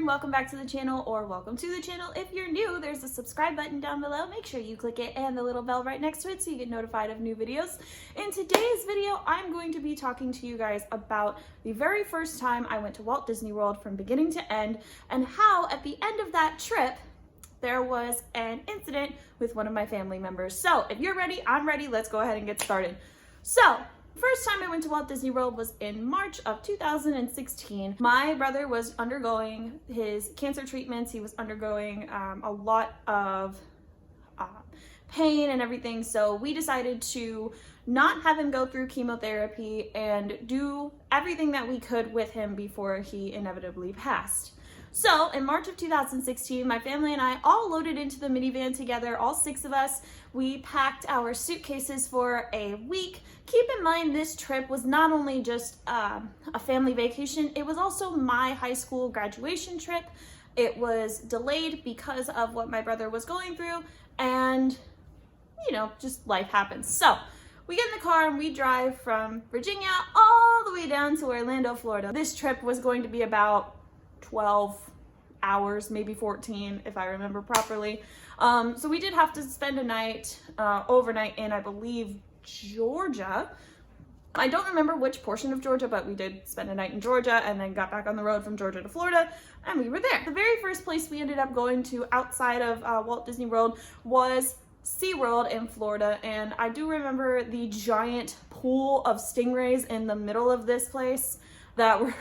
welcome back to the channel, or welcome to the channel. If you're new, there's a subscribe button down below. Make sure you click it and the little bell right next to it so you get notified of new videos. In today's video, I'm going to be talking to you guys about the very first time I went to Walt Disney World from beginning to end, and how at the end of that trip, there was an incident with one of my family members. So if you're ready, I'm ready. Let's go ahead and get started. So first time I went to Walt Disney World was in March of 2016. My brother was undergoing his cancer treatments. He was undergoing a lot of pain and everything. So we decided to not have him go through chemotherapy and do everything that we could with him before he inevitably passed. So in March of 2016, my family and I all loaded into the minivan together, all 6 of us. We packed our suitcases for a week. Keep in mind, this trip was not only just a family vacation, it was also my high school graduation trip. It was delayed because of what my brother was going through, and you know, just life happens. So we get in the car and we drive from Virginia all the way down to Orlando, Florida. This trip was going to be about 12 hours, maybe 14 if I remember properly. So we did have to spend a night, overnight in, I believe, Georgia. I don't remember which portion of Georgia, but we did spend a night in Georgia and then got back on the road from Georgia to Florida, and we were there. The very first place we ended up going to outside of Walt Disney World was SeaWorld in Florida, and I do remember the giant pool of stingrays in the middle of this place that were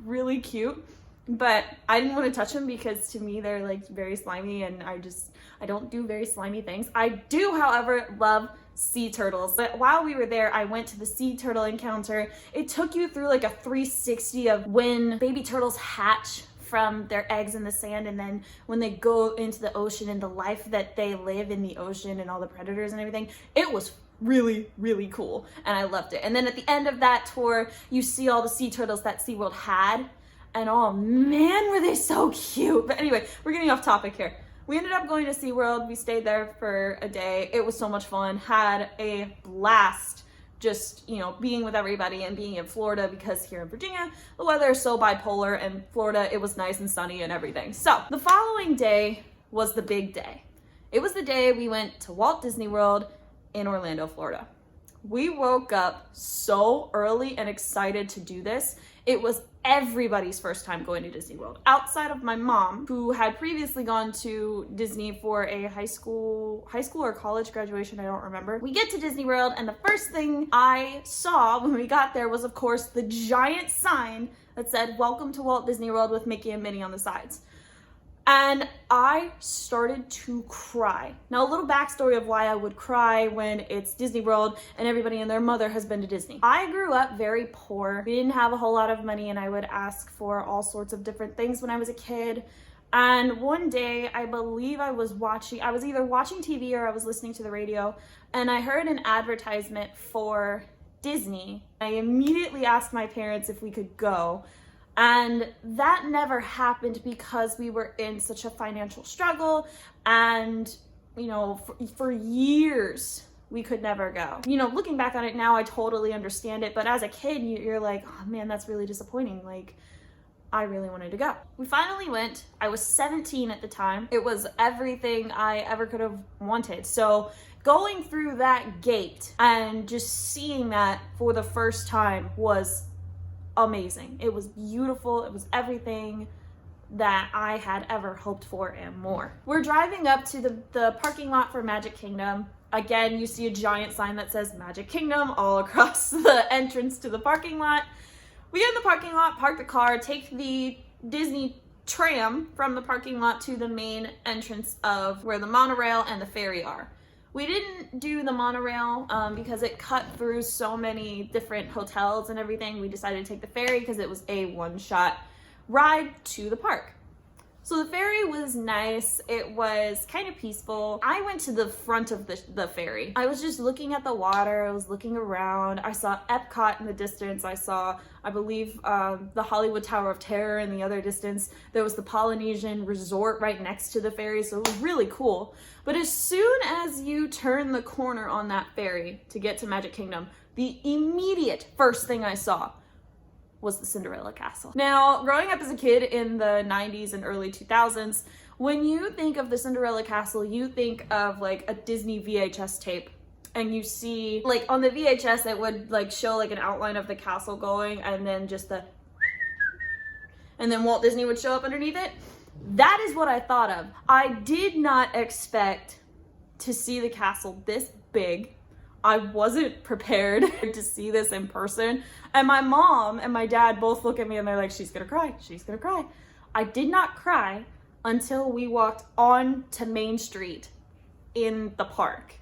really cute. But I didn't want to touch them because to me they're like very slimy, and I don't do very slimy things. I do, however, love sea turtles. But while we were there, I went to the sea turtle encounter. It took you through like a 360 of when baby turtles hatch from their eggs in the sand, and then when they go into the ocean and the life that they live in the ocean and all the predators and everything. It was really cool, and I loved it. And then at the end of that tour, you see all the sea turtles that SeaWorld had. And oh man, were they so cute. But anyway, we're getting off topic here. We ended up going to SeaWorld. We stayed there for a day. It was so much fun. Had a blast just, you know, being with everybody and being in Florida, because here in Virginia, the weather is so bipolar, and Florida, it was nice and sunny and everything. So the following day was the big day. It was the day we went to Walt Disney World in Orlando, Florida. We woke up so early and excited to do this. It was everybody's first time going to Disney World, outside of my mom, who had previously gone to Disney for a high school or college graduation, I don't remember. We get to Disney World, and the first thing I saw when we got there was, of course, the giant sign that said, "Welcome to Walt Disney World," with Mickey and Minnie on the sides. And I started to cry. Now, a little backstory of why I would cry when it's Disney World and everybody and their mother has been to Disney. I grew up very poor. We didn't have a whole lot of money, and I would ask for all sorts of different things when I was a kid. And one day, I believe I was either watching TV or I was listening to the radio, and I heard an advertisement for Disney. I immediately asked my parents if we could go. And that never happened because we were in such a financial struggle, and, you know, for years we could never go. You know, looking back on it now, I totally understand it, but as a kid, you're like, oh man, that's really disappointing. Like, I really wanted to go. We finally went. I was 17 at the time. It was everything I ever could have wanted. So going through that gate and just seeing that for the first time was amazing. It was beautiful. It was everything that I had ever hoped for and more. We're driving up to the parking lot for Magic Kingdom. Again, you see a giant sign that says Magic Kingdom all across the entrance to the parking lot. We get in the parking lot, park the car, take the Disney tram from the parking lot to the main entrance of where the monorail and the ferry are. We didn't do the monorail because it cut through so many different hotels and everything. We decided to take the ferry because it was a one-shot ride to the park. So the ferry was nice. It was kind of peaceful. I went to the front of the ferry. I was just looking at the water. I was looking around. I saw Epcot in the distance. I saw, I believe, the Hollywood Tower of Terror in the other distance. There was the Polynesian Resort right next to the ferry, so it was really cool. But as soon as you turn the corner on that ferry to get to Magic Kingdom, the immediate first thing I saw was the Cinderella Castle. Now, growing up as a kid in the 90s and early 2000s, when you think of the Cinderella Castle, you think of like a Disney VHS tape. And you see, like on the VHS, it would like show like an outline of the castle going, and then just and then Walt Disney would show up underneath it. That is what I thought of. I did not expect to see the castle this big. I wasn't prepared to see this in person. And my mom and my dad both look at me and they're like, she's gonna cry, she's gonna cry. I did not cry until we walked on to Main Street in the park.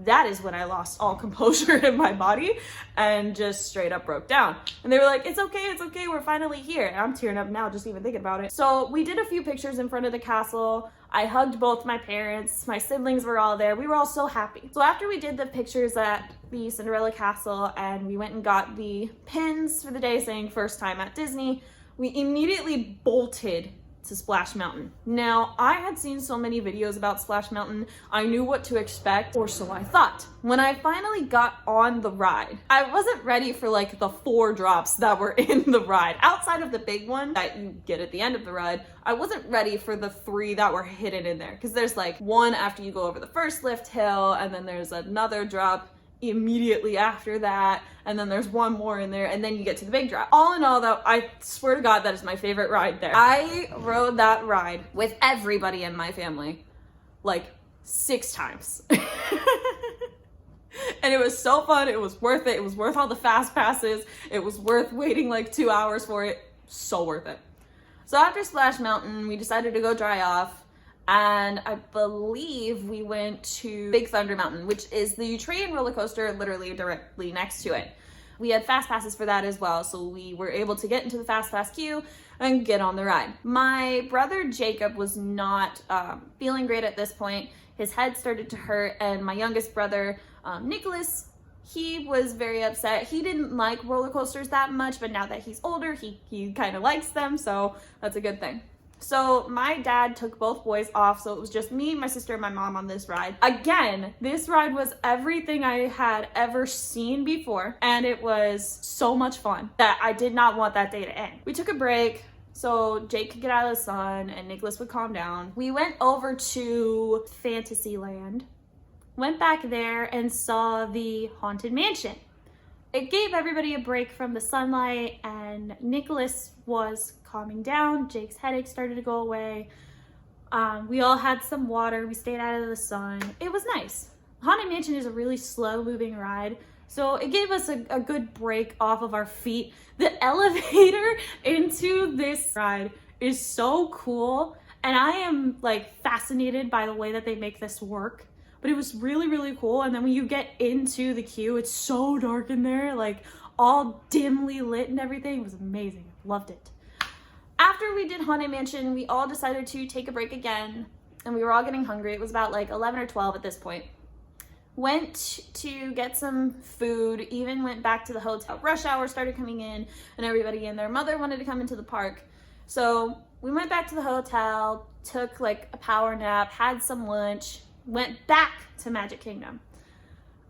That is when I lost all composure in my body and just straight up broke down. And they were like, it's okay, we're finally here. And I'm tearing up now just even thinking about it. So we did a few pictures in front of the castle. I hugged both my parents, my siblings were all there. We were all so happy. So after we did the pictures at the Cinderella Castle and we went and got the pins for the day saying first time at Disney, we immediately bolted to Splash Mountain. Now, I had seen so many videos about Splash Mountain, I knew what to expect, or so I thought. When I finally got on the ride, I wasn't ready for like the 4 drops that were in the ride. Outside of the big one that you get at the end of the ride, I wasn't ready for the 3 that were hidden in there. Because there's like one after you go over the first lift hill, and then there's another drop immediately after that, and then there's one more in there, and then you get to the big drop. All in all, though, I swear to God, that is my favorite ride there. I rode that ride with everybody in my family like 6 times. And it was so fun. It was worth it. It was worth all the fast passes. It was worth waiting like 2 hours for it. So worth it. So after Splash Mountain, we decided to go dry off. And I believe we went to Big Thunder Mountain, which is the train roller coaster literally directly next to it. We had fast passes for that as well, so we were able to get into the fast pass queue and get on the ride. My brother Jacob was not feeling great at this point. His head started to hurt, and my youngest brother, Nicholas, he was very upset. He didn't like roller coasters that much, but now that he's older, he kind of likes them, so that's a good thing. So my dad took both boys off, so it was just me, my sister, and my mom on this ride. Again, this ride was everything I had ever seen before, and it was so much fun that I did not want that day to end. We took a break so Jake could get out of the sun and Nicholas would calm down. We went over to Fantasyland, went back there and saw the Haunted Mansion. It gave everybody a break from the sunlight, and Nicholas was calming down. Jake's headache started to go away. We all had some water. We stayed out of the sun. It was nice. Haunted Mansion is a really slow moving ride, so it gave us a good break off of our feet. The elevator into this ride is so cool, and I am like fascinated by the way that they make this work. But it was really, really cool. And then when you get into the queue, it's so dark in there, like all dimly lit and everything. It was amazing. Loved it. After we did Haunted Mansion, we all decided to take a break again, and we were all getting hungry. It was about like 11 or 12 at this point. Went to get some food, even went back to the hotel. Rush hour started coming in, and everybody and their mother wanted to come into the park. So we went back to the hotel, took like a power nap, had some lunch, went back to Magic Kingdom,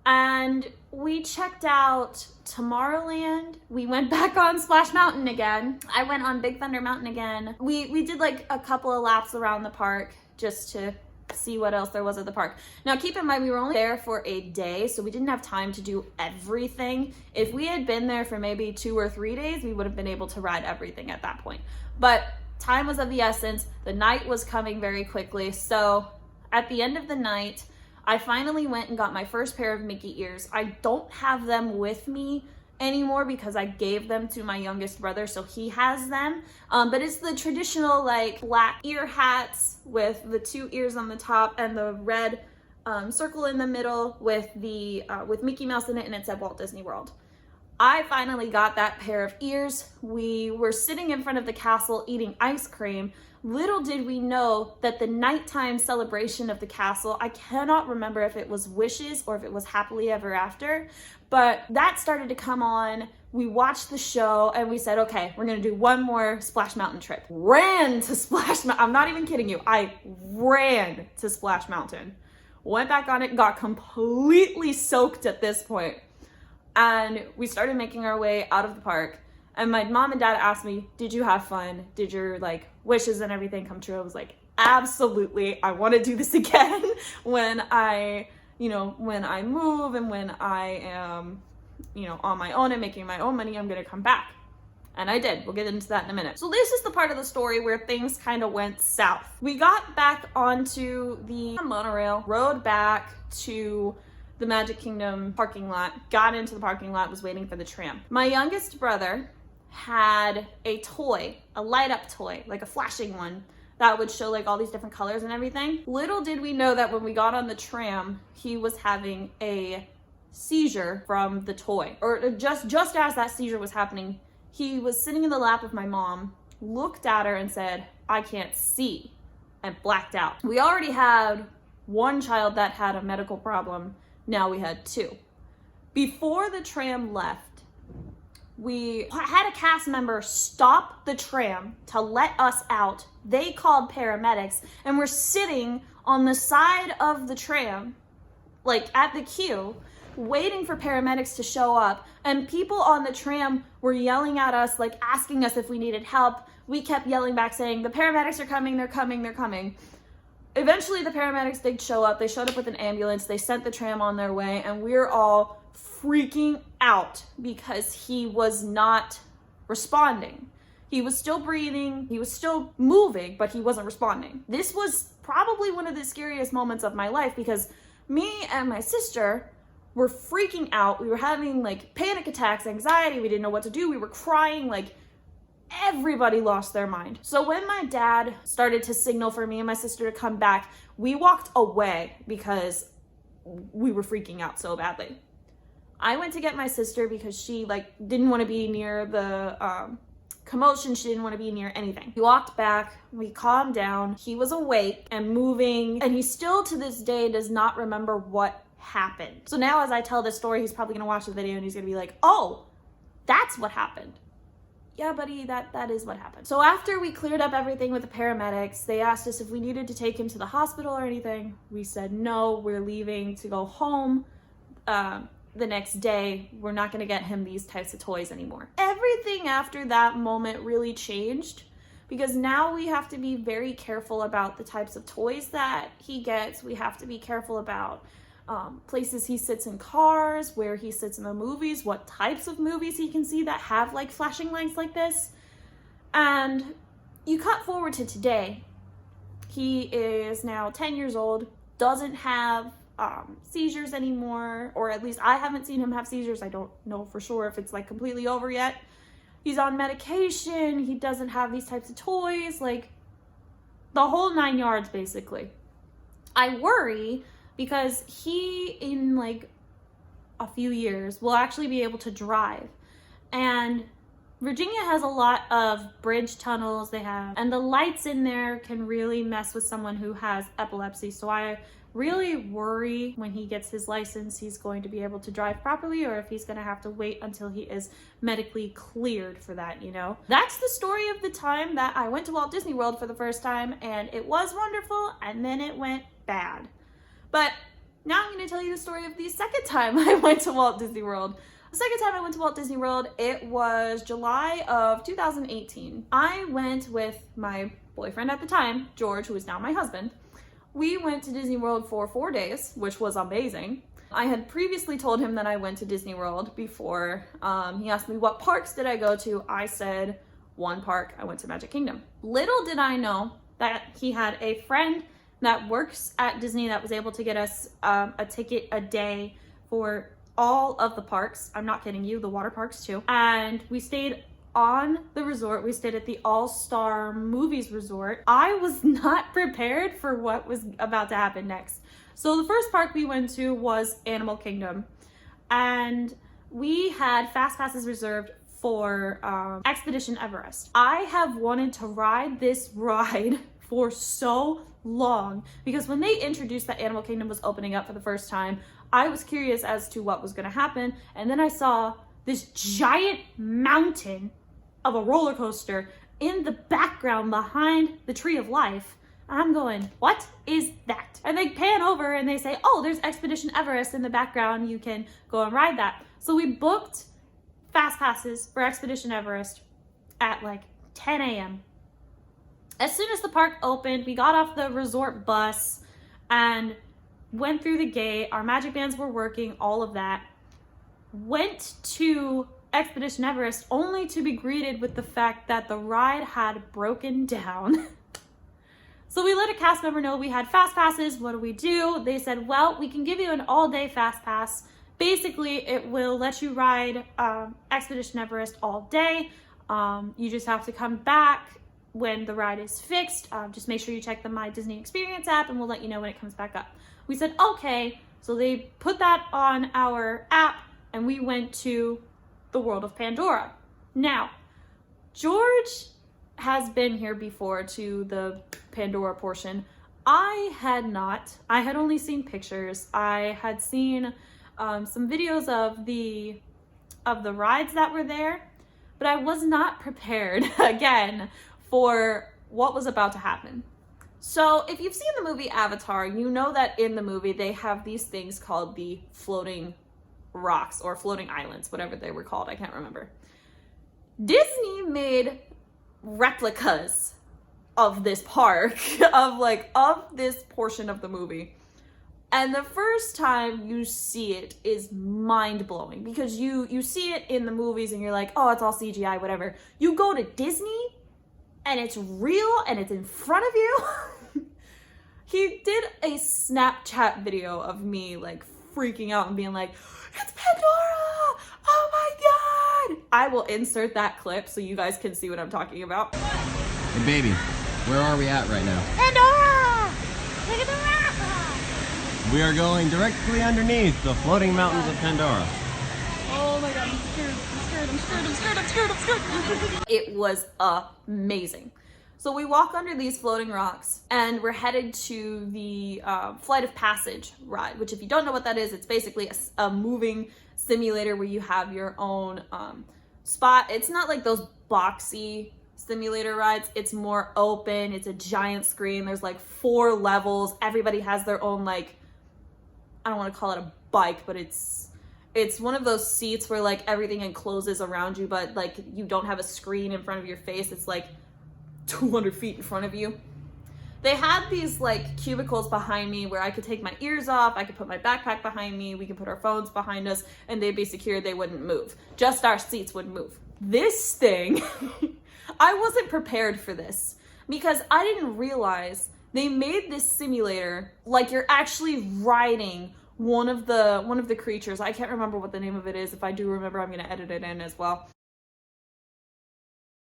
and we checked out Tomorrowland. We went back on Splash Mountain again. I went on Big Thunder Mountain again. We did like a couple of laps around the park just to see what else there was at the park. Now keep in mind, we were only there for a day, so we didn't have time to do everything. If we had been there for maybe 2 or 3 days, we would have been able to ride everything at that point. But time was of the essence. The night was coming very quickly, so at the end of the night, I finally went and got my first pair of Mickey ears. I don't have them with me anymore because I gave them to my youngest brother, so he has them. But it's the traditional like black ear hats with the 2 ears on the top and the red circle in the middle with Mickey Mouse in it, and it said Walt Disney World. I finally got that pair of ears. We were sitting in front of the castle eating ice cream. Little did we know that the nighttime celebration of the castle, I cannot remember if it was Wishes or if it was Happily Ever After, but that started to come on. We watched the show and we said, okay, we're gonna do one more Splash Mountain trip. Ran to Splash Mountain. I'm not even kidding you. I ran to Splash Mountain. Went back on it, got completely soaked at this point. And we started making our way out of the park. And my mom and dad asked me, did you have fun? Did your like wishes and everything come true? I was like, absolutely. I want to do this again when I move and when I am, on my own and making my own money, I'm going to come back. And I did. We'll get into that in a minute. So this is the part of the story where things kind of went south. We got back onto the monorail, rode back to the Magic Kingdom parking lot, got into the parking lot, was waiting for the tram. My youngest brother had a toy, a light up toy, like a flashing one that would show like all these different colors and everything. Little did we know that when we got on the tram, he was having a seizure from the toy. Or just as that seizure was happening, he was sitting in the lap of my mom, looked at her and said, I can't see, and blacked out. We already had one child that had a medical problem. Now we had two. Before the tram left, we had a cast member stop the tram to let us out. They called paramedics and we're sitting on the side of the tram, like at the queue, waiting for paramedics to show up. And people on the tram were yelling at us, like asking us if we needed help. We kept yelling back saying, the paramedics are coming, they're coming, they're coming. Eventually the paramedics did show up. They showed up with an ambulance. They sent the tram on their way and we're all freaking out because he was not responding. He was still breathing, he was still moving, but he wasn't responding. This was probably one of the scariest moments of my life because me and my sister were freaking out. We were having like panic attacks, anxiety. We didn't know what to do. We were crying, like everybody lost their mind. So when my dad started to signal for me and my sister to come back, we walked away because we were freaking out so badly. I went to get my sister because she like didn't want to be near the commotion. She didn't want to be near anything. We walked back, we calmed down. He was awake and moving, and he still to this day does not remember what happened. So now as I tell this story, he's probably gonna watch the video and he's gonna be like, oh, that's what happened. Yeah, buddy, that is what happened. So after we cleared up everything with the paramedics, they asked us if we needed to take him to the hospital or anything. We said no, we're leaving to go home the next day. We're not gonna get him these types of toys anymore. Everything after that moment really changed because now we have to be very careful about the types of toys that he gets. We have to be careful about places he sits in cars, where he sits in the movies, what types of movies he can see that have like flashing lights like this. And you cut forward to today, he is now 10 years old, doesn't have seizures anymore, or at least I haven't seen him have seizures. I don't know for sure if it's like completely over yet. He's on medication, he doesn't have these types of toys, like the whole 9 yards basically. I worry because he, in like a few years, will actually be able to drive. And Virginia has a lot of bridge tunnels and the lights in there can really mess with someone who has epilepsy. So I really worry when he gets his license, he's going to be able to drive properly, or if he's gonna have to wait until he is medically cleared for that, That's the story of the time that I went to Walt Disney World for the first time, and it was wonderful, and then it went bad. But now I'm going to tell you the story of the second time I went to Walt Disney World. The second time I went to Walt Disney World, it was July of 2018. I went with my boyfriend at the time, George, who is now my husband. We went to Disney World for 4 days, which was amazing. I had previously told him that I went to Disney World before. He asked me what parks did I go to. I said one park. I went to Magic Kingdom. Little did I know that he had a friend that works at Disney that was able to get us a ticket a day for all of the parks. I'm not kidding you, the water parks too. And we stayed on the resort. We stayed at the All-Star Movies Resort. I was not prepared for what was about to happen next. So the first park we went to was Animal Kingdom. And we had fast passes reserved for Expedition Everest. I have wanted to ride this ride for so long because when they introduced that Animal Kingdom was opening up for the first time, I was curious as to what was going to happen, and then I saw this giant mountain of a roller coaster in the background behind the Tree of Life. I'm going, what is that? And they pan over and they say, oh, there's Expedition Everest in the background, you can go and ride that. So we booked fast fast passes for Expedition Everest at like 10 a.m. As soon as the park opened, we got off the resort bus and went through the gate. Our magic bands were working, all of that. Went to Expedition Everest only to be greeted with the fact that the ride had broken down. So we let a cast member know we had fast passes. What do? They said, well, we can give you an all-day fast pass. Basically, it will let you ride Expedition Everest all day. You just have to come back when the ride is fixed. Just make sure you check the My Disney Experience app and we'll let you know when it comes back up. We said, okay. So they put that on our app and we went to the world of Pandora. Now, George has been here before to the Pandora portion. I had not. I had only seen pictures. I had seen some videos of the rides that were there, but I was not prepared again for what was about to happen. So if you've seen the movie Avatar, you know that in the movie they have these things called the floating rocks or floating islands, whatever they were called, I can't remember. Disney made replicas of this park, of this portion of the movie. And the first time you see it is mind-blowing because you see it in the movies and you're like, oh, it's all CGI, whatever. You go to Disney and it's real and it's in front of you. He did a Snapchat video of me like freaking out and being like, it's Pandora! Oh my God! I will insert that clip so you guys can see what I'm talking about. Hey baby, where are we at right now? Pandora! Look at the rock! We are going directly underneath the floating mountains of Pandora. Oh my God, I'm scared. It was amazing. So we walk under these floating rocks and we're headed to the Flight of Passage ride, which if you don't know what that is, it's basically a moving simulator where you have your own spot. It's not like those boxy simulator rides. It's more open. It's a giant screen. There's like 4 levels. Everybody has their own, like, I don't want to call it a bike, but it's one of those seats where like everything encloses around you, but like you don't have a screen in front of your face. It's like 200 feet in front of you. They had these like cubicles behind me where I could take my ears off, I could put my backpack behind me, we could put our phones behind us, and they'd be secure, they wouldn't move. Just our seats would move. This thing, I wasn't prepared for this because I didn't realize they made this simulator like you're actually riding one of the creatures. I can't remember what the name of it is. If I do remember, I'm gonna edit it in as well.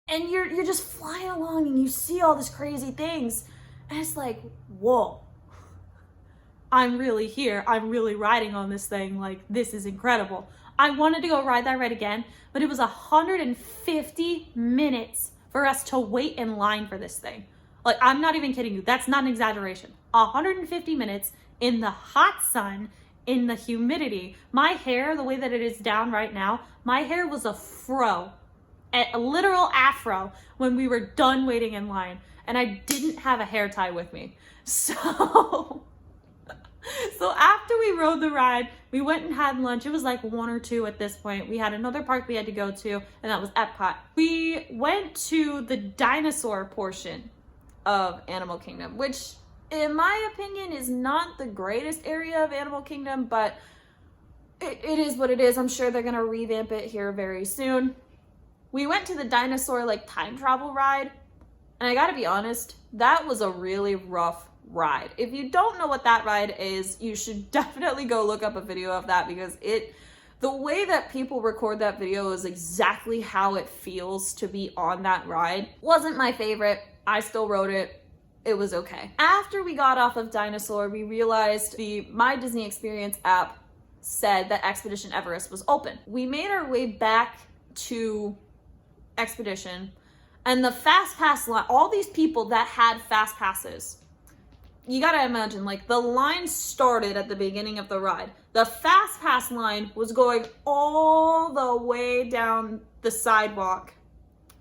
And you're just flying along and you see all these crazy things. And it's like, whoa, I'm really here. I'm really riding on this thing. Like, this is incredible. I wanted to go ride that ride again, but it was 150 minutes for us to wait in line for this thing. Like, I'm not even kidding you. That's not an exaggeration. 150 minutes in the hot sun, in the humidity. My hair, the way that it is down right now, my hair was a fro. A literal afro when we were done waiting in line, and I didn't have a hair tie with me. So after we rode the ride, we went and had lunch. It was like 1 or 2 at this point. We had another park we had to go to, and that was Epcot. We went to the dinosaur portion of Animal Kingdom, which in my opinion is not the greatest area of Animal Kingdom, but it is what it is. I'm sure they're gonna revamp it here very soon. We went to the dinosaur like time travel ride, and I gotta be honest, that was a really rough ride. If you don't know what that ride is, you should definitely go look up a video of that because the way that people record that video is exactly how it feels to be on that ride. Wasn't my favorite. I still rode it. It was okay. After we got off of Dinosaur, we realized the My Disney Experience app said that Expedition Everest was open. We made our way back to Expedition, and the fast pass line, all these people that had fast passes, you gotta imagine, like, the line started at the beginning of the ride. The fast pass line was going all the way down the sidewalk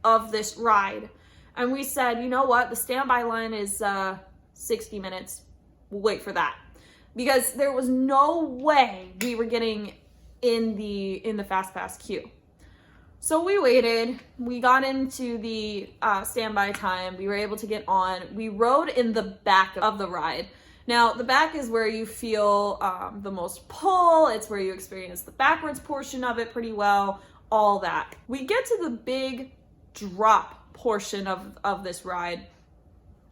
of this ride. And we said, you know what, the standby line is 60 minutes. We'll wait for that. Because there was no way we were getting in the fast pass queue. So we waited, we got into the standby time, we were able to get on, we rode in the back of the ride. Now, the back is where you feel the most pull, it's where you experience the backwards portion of it pretty well, all that. We get to the big drop portion of this ride.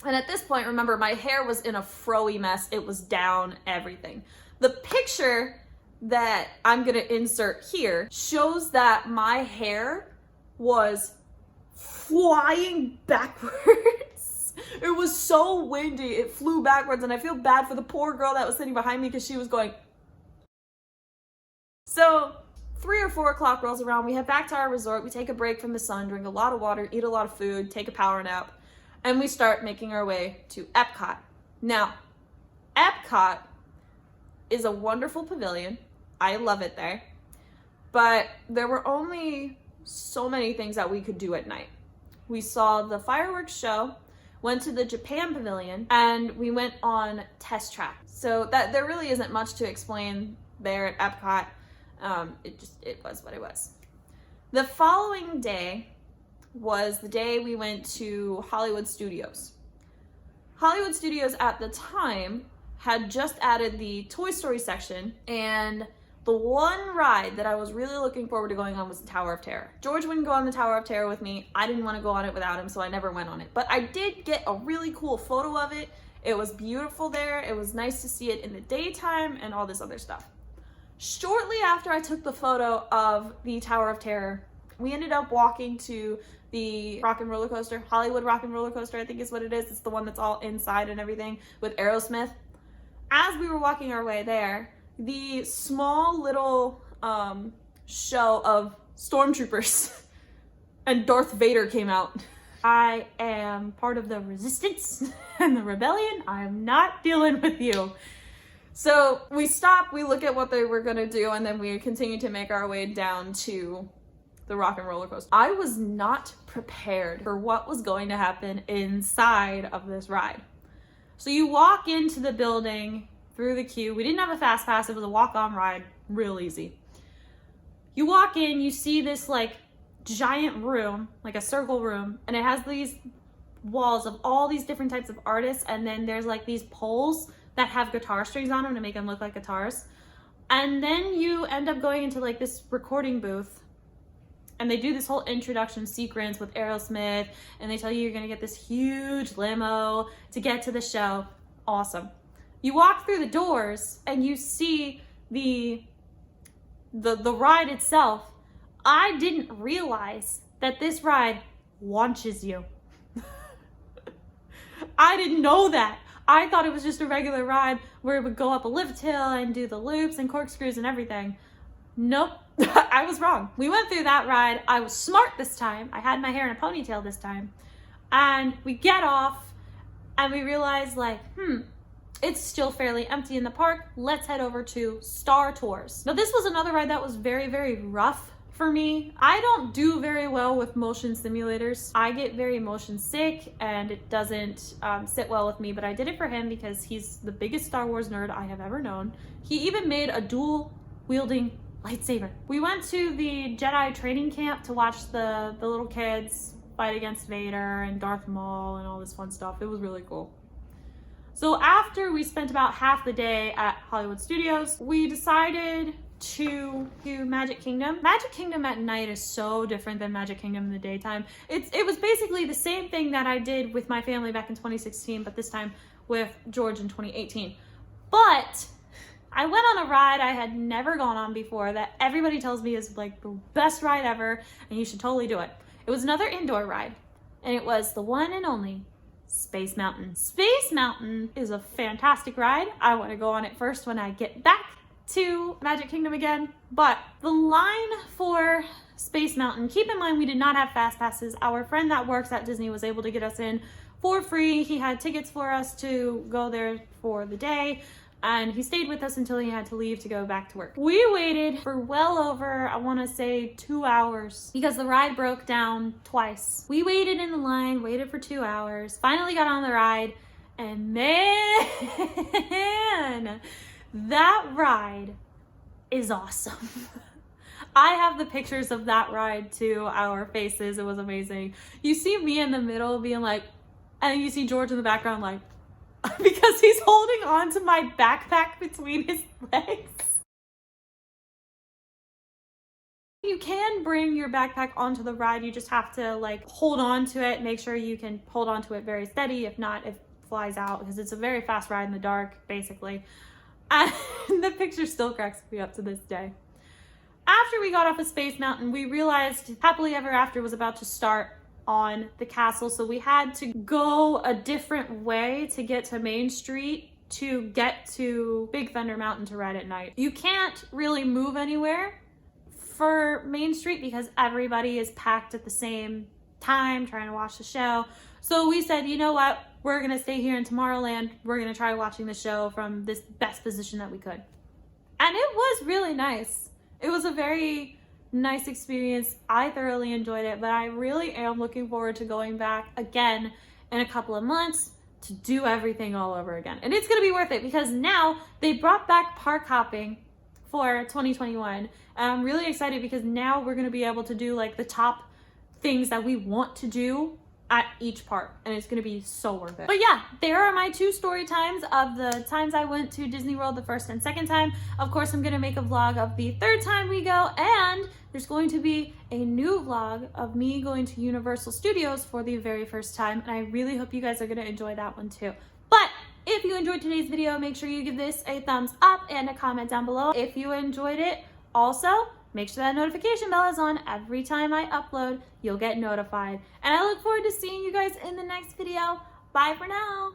And at this point, remember, my hair was in a froey mess. It was down everything. The picture that I'm gonna insert here shows that my hair was flying backwards. It was so windy, it flew backwards, and I feel bad for the poor girl that was sitting behind me because she was going. So 3 or 4 o'clock rolls around, we head back to our resort, we take a break from the sun, drink a lot of water, eat a lot of food, take a power nap, and we start making our way to Epcot. Now, Epcot is a wonderful pavilion. I love it there. But there were only so many things that we could do at night. We saw the fireworks show, went to the Japan pavilion, and we went on test track. So that there really isn't much to explain there at Epcot. It was what it was. The following day was the day we went to Hollywood Studios. Hollywood Studios at the time had just added the Toy Story section, and the one ride that I was really looking forward to going on was the Tower of Terror. George wouldn't go on the Tower of Terror with me. I didn't want to go on it without him, so I never went on it. But I did get a really cool photo of it. It was beautiful there. It was nice to see it in the daytime and all this other stuff. Shortly after I took the photo of the Tower of Terror, we ended up walking to the Rock and Roller Coaster, Hollywood Rock and Roller Coaster, I think is what it is. It's the one that's all inside and everything with Aerosmith. As we were walking our way there, the small little show of stormtroopers and Darth Vader came out. I am part of the resistance and the rebellion. I am not dealing with you. So we stop, we look at what they were gonna do, and then we continue to make our way down to the Rock and Roller Coaster. I was not prepared for what was going to happen inside of this ride. So you walk into the building through the queue. We didn't have a fast pass, it was a walk-on ride, real easy. You walk in, you see this like giant room, like a circle room, and it has these walls of all these different types of artists, and then there's like these poles that have guitar strings on them to make them look like guitars. And then you end up going into like this recording booth, and they do this whole introduction sequence with Aerosmith, and they tell you you're gonna get this huge limo to get to the show. Awesome. You walk through the doors and you see the ride itself. I didn't realize that this ride launches you. I didn't know that. I thought it was just a regular ride where it would go up a lift hill and do the loops and corkscrews and everything. Nope, I was wrong. We went through that ride. I was smart this time. I had my hair in a ponytail this time. And we get off and we realize like, it's still fairly empty in the park. Let's head over to Star Tours. Now this was another ride that was very, very rough for me. I don't do very well with motion simulators. I get very motion sick and it doesn't sit well with me, but I did it for him because he's the biggest Star Wars nerd I have ever known. He even made a dual wielding lightsaber. We went to the Jedi training camp to watch the little kids fight against Vader and Darth Maul and all this fun stuff. It was really cool. So after we spent about half the day at Hollywood Studios, we decided to do Magic Kingdom. Magic Kingdom at night is so different than Magic Kingdom in the daytime. It was basically the same thing that I did with my family back in 2016, but this time with George in 2018. But I went on a ride I had never gone on before that everybody tells me is like the best ride ever and you should totally do it. It was another indoor ride and it was the one and only Space Mountain. Space Mountain is a fantastic ride. I want to go on it first when I get back to Magic Kingdom again, but the line for Space Mountain, keep in mind we did not have fast passes. Our friend that works at Disney was able to get us in for free. He had tickets for us to go there for the day, and he stayed with us until he had to leave to go back to work. We waited for well over, I want to say 2 hours because the ride broke down twice. We waited in the line, waited for 2 hours, finally got on the ride, and man, that ride is awesome. I have the pictures of that ride to our faces. It was amazing. You see me in the middle being like, and then you see George in the background like, because he's holding on to my backpack between his legs. You can bring your backpack onto the ride. You just have to like hold on to it. Make sure you can hold on to it very steady. If not, it flies out because it's a very fast ride in the dark, basically. And the picture still cracks me up to this day. After we got off of Space Mountain, we realized Happily Ever After was about to start on the castle. So we had to go a different way to get to Main Street to get to Big Thunder Mountain to ride at night. You can't really move anywhere for Main Street because everybody is packed at the same time trying to watch the show. So we said, you know what? We're gonna stay here in Tomorrowland. We're gonna try watching the show from this best position that we could. And it was really nice. It was a very nice experience. I thoroughly enjoyed it, but I really am looking forward to going back again in a couple of months to do everything all over again. And it's gonna be worth it because now they brought back park hopping for 2021. And I'm really excited because now we're gonna be able to do like the top things that we want to do at each park, and it's gonna be so worth it. But yeah, there are my 2 story times of the times I went to Disney World the first and second time. Of course, I'm gonna make a vlog of the 3rd time we go, and there's going to be a new vlog of me going to Universal Studios for the very first time, and I really hope you guys are gonna enjoy that one too. But if you enjoyed today's video, make sure you give this a thumbs up and a comment down below if you enjoyed it. Also, make sure that notification bell is on. Every time I upload, you'll get notified. And I look forward to seeing you guys in the next video. Bye for now.